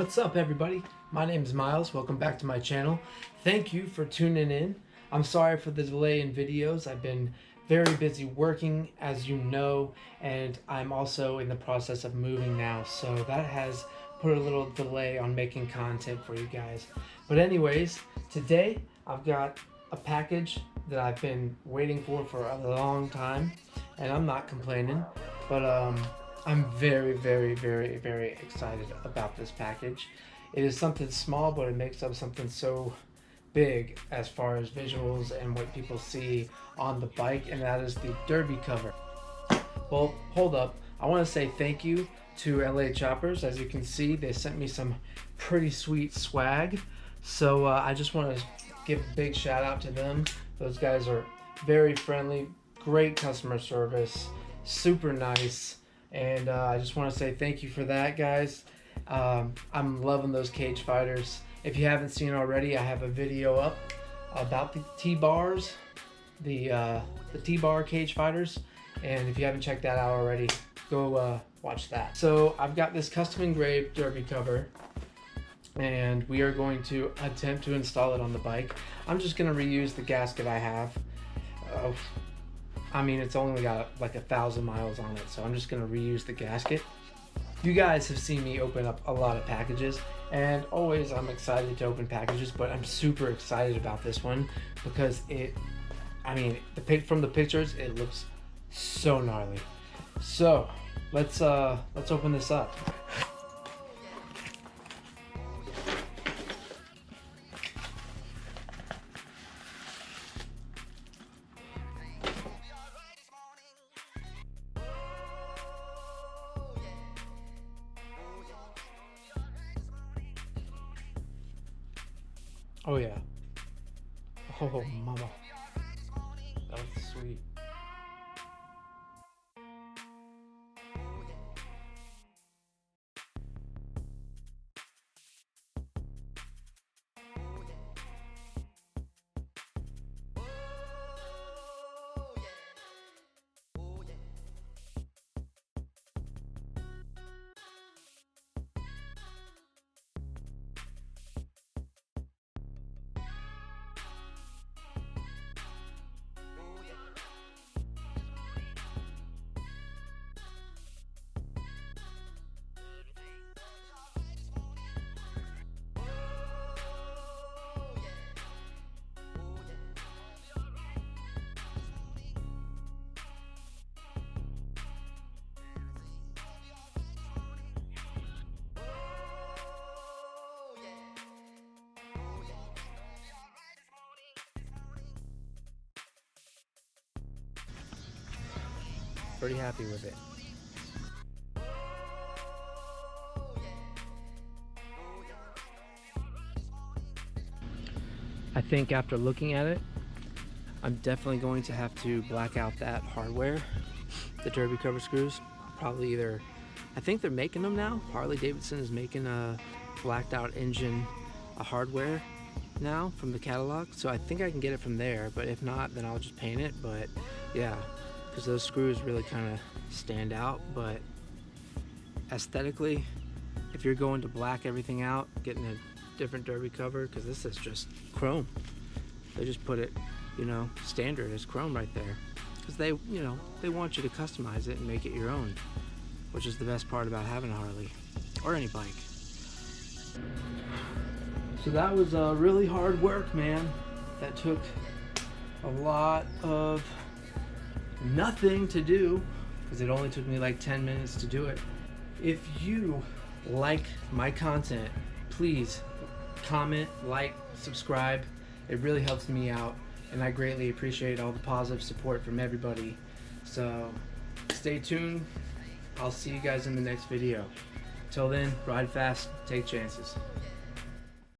What's up, everybody? My name is Miles. Welcome back to my channel. Thank you for tuning in. I'm sorry for the delay in videos. I've been very busy working, as you know, and I'm also in the process of moving now, so that has put a little delay on making content for you guys. But anyways, today I've got a package that I've been waiting for a long time, and I'm not complaining, but I'm very excited about this package. It is something small, but it makes up something so big as far as visuals and what people see on the bike, and that is the derby cover. Well, hold up. I want to say thank you to LA Choppers. As you can see, they sent me some pretty sweet swag. So I just want to give a big shout out to them. Those guys are very friendly, great customer service, super nice. And I just want to say thank you for that, guys. I'm loving those cage fighters. If you haven't seen already, I have a video up about the T-bars, the T-bar cage fighters. And if you haven't checked that out already, go watch that. So I've got this custom engraved derby cover, and we are going to attempt to install it on the bike. I'm just going to reuse the gasket I have. I mean, it's only got like 1,000 miles on it, so I'm just gonna reuse the gasket. You guys have seen me open up a lot of packages, and always I'm excited to open packages, but I'm super excited about this one because from the pictures, it looks so gnarly. So let's open this up. Oh yeah. Oh mama. That was sweet. Pretty happy with it. I think after looking at it, I'm definitely going to have to black out that hardware, the derby cover screws. Probably either, I think they're making them now. Harley Davidson is making a blacked out engine, a hardware now from the catalog. So I think I can get it from there, but if not, then I'll just paint it. But yeah, because those screws really kind of stand out. But aesthetically, if you're going to black everything out, getting a different derby cover, because this is just chrome, they just put it, standard as chrome right there, because they want you to customize it and make it your own, which is the best part about having a Harley or any bike. So that was really hard work, man. That took a lot of nothing to do, because it only took me like 10 minutes to do it. If you like my content, please comment, like, subscribe. It really helps me out, and I greatly appreciate all the positive support from everybody. So stay tuned. I'll see you guys in the next video. Till then, ride fast, take chances.